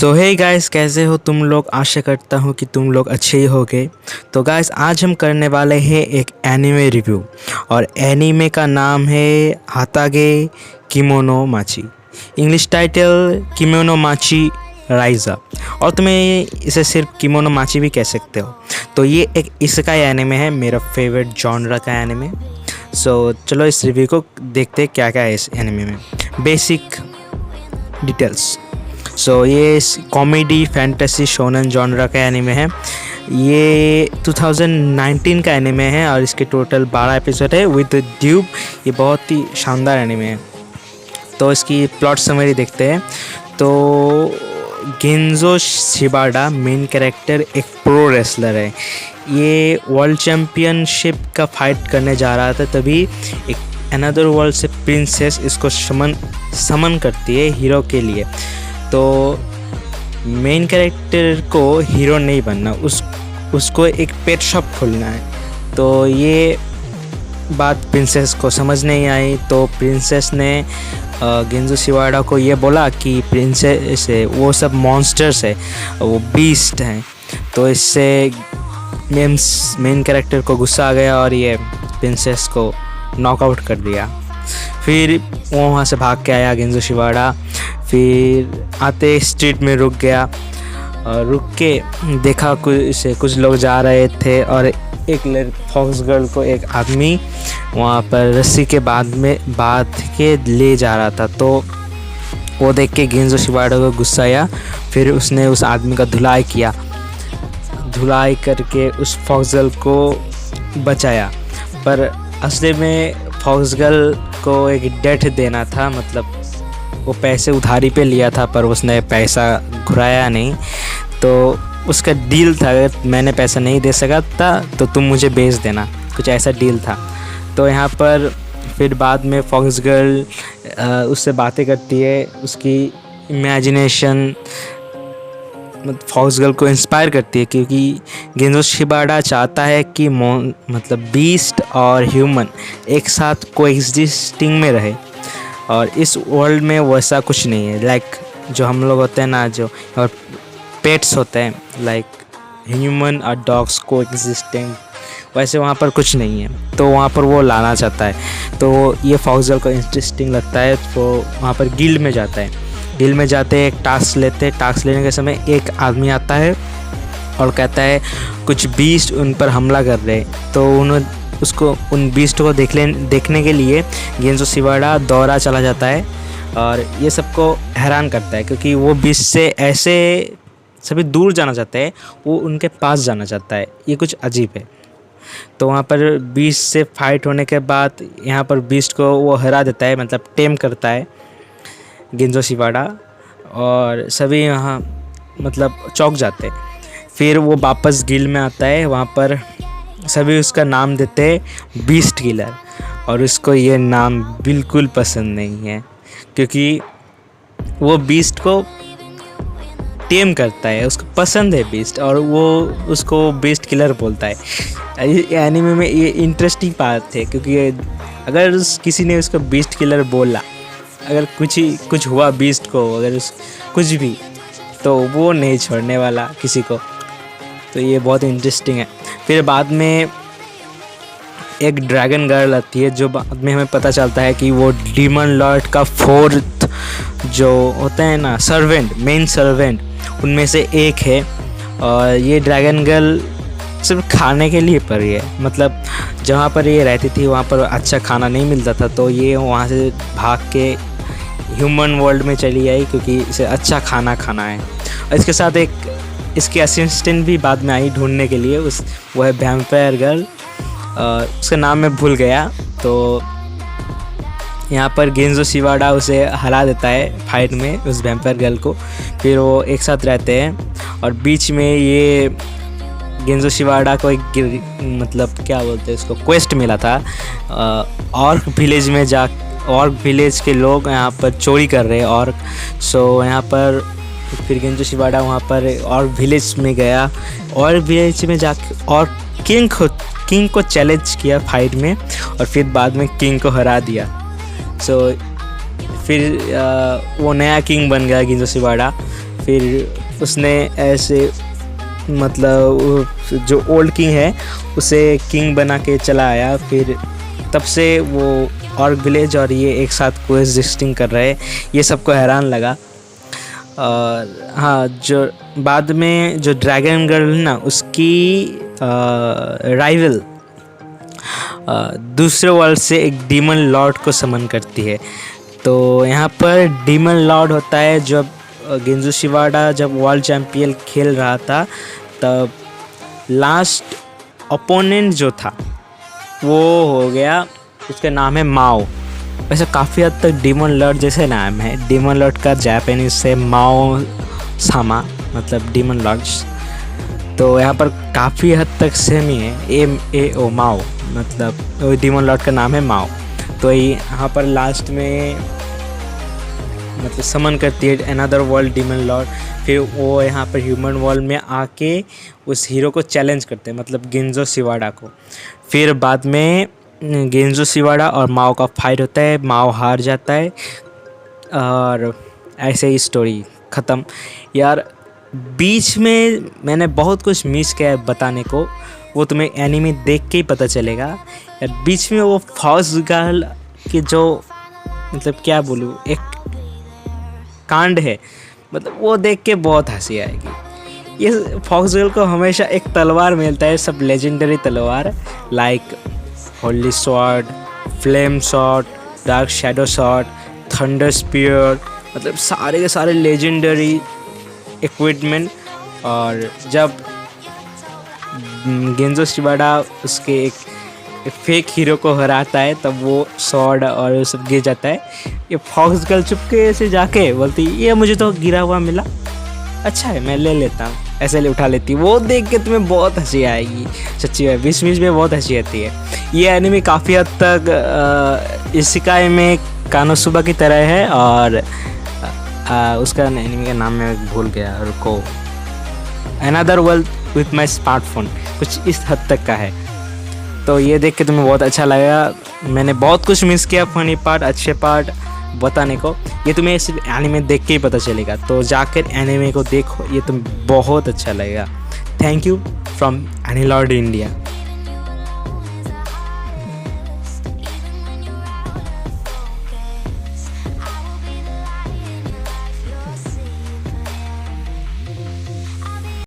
सो hey guys, कैसे हो तुम लोग। आशा करता हूँ कि तुम लोग अच्छे ही होगे। तो गाइस, आज हम करने वाले हैं एक एनीमे रिव्यू, और एनीमे का नाम है हातागे किमोनो माची। इंग्लिश टाइटल किमोनो माची राइजा, और तुम्हें इसे सिर्फ किमोनो माची भी कह सकते हो। तो ये एक इसेकाई एनीमे है, मेरा फेवरेट जॉनरा का एनीमे। सो चलो इस रिव्यू को देखते हैं क्या क्या है इस एनीमे में। Basic details. सो ये कॉमेडी फैंटेसी शोनन जॉनरा का एनीमे है। ये 2019 का एनीमे है और इसके टोटल 12 एपिसोड है विद ड्यूब। ये बहुत ही शानदार एनीमे है। तो इसकी प्लॉट समरी देखते हैं। तो गेंजो शिबाडा मेन कैरेक्टर एक प्रो रेसलर है। ये वर्ल्ड चैम्पियनशिप का फाइट करने जा रहा था, तभी एक अनदर वर्ल्ड से प्रिंसेस इसको समन करती है हीरो के लिए। तो मेन कैरेक्टर को हीरो नहीं बनना, उसको एक पेट शॉप खोलना है। तो ये बात प्रिंसेस को समझ नहीं आई। तो प्रिंसेस ने गेंजो शिबाडा को ये बोला कि प्रिंसेस है वो सब मॉन्स्टर्स है, वो बीस्ट हैं। तो इससे मेन कैरेक्टर को गुस्सा आ गया और ये प्रिंसेस को नॉकआउट कर दिया। फिर वो वहाँ से भाग के आया गेंजो शिबाडा। फिर आते स्ट्रीट में रुक गया और रुक के देखा कुछ लोग जा रहे थे, और एक फॉक्स गर्ल को एक आदमी वहाँ पर रस्सी के बांध के ले जा रहा था। तो वो देख के गेंजो शिबाडा को गुस्सा आया। फिर उसने उस आदमी का धुलाई करके उस फॉक्स गर्ल को बचाया। पर असली में फॉक्स गर्ल को एक डेट देना था, मतलब वो पैसे उधारी पे लिया था, पर उसने पैसा घुराया नहीं। तो उसका डील था, अगर मैंने पैसा नहीं दे सका था तो तुम मुझे बेच देना, कुछ ऐसा डील था। तो यहाँ पर फिर बाद में फॉक्स गर्ल उससे बातें करती है। उसकी इमेजिनेशन फॉक्स गर्ल को इंस्पायर करती है, क्योंकि गेंजो शिबाडा चाहता है कि मतलब बीस्ट और ह्यूमन एक साथ कोएग्जिस्टिंग में रहे। और इस वर्ल्ड में वैसा कुछ नहीं है। लाइक जो हम लोग होते हैं ना, जो और पेट्स होते हैं, लाइक ह्यूमन और डॉग्स को एग्जिस्टिंग, वैसे वहाँ पर कुछ नहीं है। तो वहाँ पर वो लाना चाहता है। तो ये फॉक्स गर्ल को इंटरेस्टिंग लगता है। तो वहाँ पर गिल्ड में जाता है। गिल्ड में जाते एक टास्क लेते हैं। टास्क लेने के समय एक आदमी आता है और कहता है कुछ बीस्ट उन पर हमला कर रहे हैं। तो उन बीस्ट को देखने के लिए गेंजो शिबाडा दौड़ा चला जाता है, और ये सबको हैरान करता है, क्योंकि वो बीस्ट से ऐसे सभी दूर जाना चाहते हैं, वो उनके पास जाना चाहता है। ये कुछ अजीब है। तो वहाँ पर बीस्ट से फाइट होने के बाद यहाँ पर बीस्ट को वो हरा देता है, मतलब टेम करता है गेंजो शिबाडा, और सभी यहाँ मतलब चौंक जाते हैं। फिर वो वापस गिल्ड में आता है। वहाँ पर सभी उसका नाम देते हैं बीस्ट किलर, और उसको ये नाम बिल्कुल पसंद नहीं है, क्योंकि वो बीस्ट को टेम करता है, उसको पसंद है बीस्ट, और वो उसको बीस्ट किलर बोलता है। एनीमे में ये इंटरेस्टिंग बात है, क्योंकि अगर किसी ने उसको बीस्ट किलर बोला, अगर कुछ हुआ बीस्ट को, अगर कुछ भी, तो वो नहीं छोड़ने वाला किसी को। तो ये बहुत इंटरेस्टिंग है। फिर बाद में एक ड्रैगन गर्ल आती है, जो बाद में हमें पता चलता है कि वो डीमन लॉर्ड का 4th जो होते हैं ना मेन सर्वेंट, उनमें से एक है। और ये ड्रैगन गर्ल सिर्फ खाने के लिए पड़ी है, मतलब जहाँ पर ये रहती थी वहाँ पर अच्छा खाना नहीं मिलता था, तो ये वहाँ से भाग के ह्यूमन वर्ल्ड में चली आई, क्योंकि इसे अच्छा खाना खाना है। और इसके साथ एक इसकी असिस्टेंट भी बाद में आई ढूंढने के लिए, वो है वैम्पायर गर्ल, उसका नाम मैं भूल गया। तो यहाँ पर गेंजो शिबाडा उसे हरा देता है फाइट में, उस वैम्पायर गर्ल को। फिर वो एक साथ रहते हैं, और बीच में ये गेंजो शिबाडा को एक मतलब क्या बोलते हैं उसको, क्वेस्ट मिला था। ऑर्क विलेज में ऑर्क विलेज के लोग यहाँ पर चोरी कर रहे हैं ऑर्क। सो यहाँ पर फिर गेंजो शिबाडा वहाँ पर और विलेज में गया, और विलेज में जाके और किंग को चैलेंज किया फाइट में, और फिर बाद में किंग को हरा दिया। सो फिर वो नया किंग बन गया गेंजो शिबाडा। फिर उसने ऐसे मतलब जो ओल्ड किंग है उसे किंग बना के चला आया। फिर तब से वो ऑर्क विलेज और ये एक साथ कोएग्जिस्टिंग कर रहे, ये सबको हैरान लगा। और हाँ, जो बाद में जो ड्रैगन गर्ल ना उसकी राइवल दूसरे वर्ल्ड से एक डीमन लॉर्ड को समन करती है। तो यहाँ पर डीमन लॉर्ड होता है जब गेंजो शिवाडा जब वर्ल्ड चैम्पियन खेल रहा था, तब लास्ट ओपोनेंट जो था वो हो गया, उसका नाम है माओ। वैसे काफ़ी हद तक डीमन लॉर्ड जैसे नाम है। डीमन लॉर्ड का जापानीज से माओ सामा, मतलब डीमन लॉर्ड्स। तो यहाँ पर काफ़ी हद तक सेम ही है, MAO माओ, मतलब डीमन लॉर्ड का नाम है माओ। तो यहाँ पर लास्ट में मतलब समन करती है अनदर वर्ल्ड डीमन लॉर्ड। फिर वो यहाँ पर ह्यूमन वर्ल्ड में आके उस हीरो को चैलेंज करते हैं, मतलब गेंजो शिवाडा को। फिर बाद में गेंजो शिवाडा और माओ का फाइट होता है, माओ हार जाता है और ऐसे ही स्टोरी ख़त्म। यार बीच में मैंने बहुत कुछ मिस किया है बताने को, वो तुम्हें एनीमे देख के ही पता चलेगा। यार बीच में वो फॉक्स गर्ल की जो मतलब क्या बोलूँ एक कांड है, मतलब वो देख के बहुत हंसी आएगी। ये फॉक्स गर्ल को हमेशा एक तलवार मिलता है, सब लेजेंडरी तलवार, like holy sword, flame sword, dark shadow sword, thunder spear, मतलब सारे के सारे लेजेंडरी इक्विपमेंट। और जब गेंजो शिवाडा उसके एक फेक हीरो को हराता है तब वो स्वॉर्ड और वो सब गिर जाता है। ये फॉक्स गर्ल चुपके से जाके बोलती ये मुझे तो गिरा हुआ मिला, अच्छा है मैं ले लेता हूँ, ऐसे ले उठा लेती। वो देख के तुम्हें बहुत हंसी आएगी सच्ची में, बीच बीच में बहुत हंसी आती है। ये एनिमे काफ़ी हद तक इशिकाई में कानोसुबा की तरह है। और उसका एनिमे का नाम मैं भूल गया, रुको, another world with my smartphone, कुछ इस हद तक का है। तो ये देख के तुम्हें बहुत अच्छा लगेगा। मैंने बहुत कुछ मिस किया, फनी पार्ट, अच्छे पार्ट बताने को, ये तुम्हें सिर्फ एनिमे देख के ही पता चलेगा। तो जाकर एनिमे को देखो, ये तुम्हें बहुत अच्छा लगेगा। Thank you from Anilord India.